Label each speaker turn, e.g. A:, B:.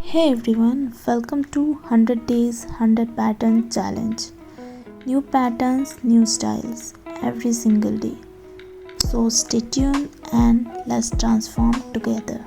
A: Hey everyone, welcome to 100 Days 100 Pattern Challenge. New patterns, new styles every single day. So stay tuned and let's transform together.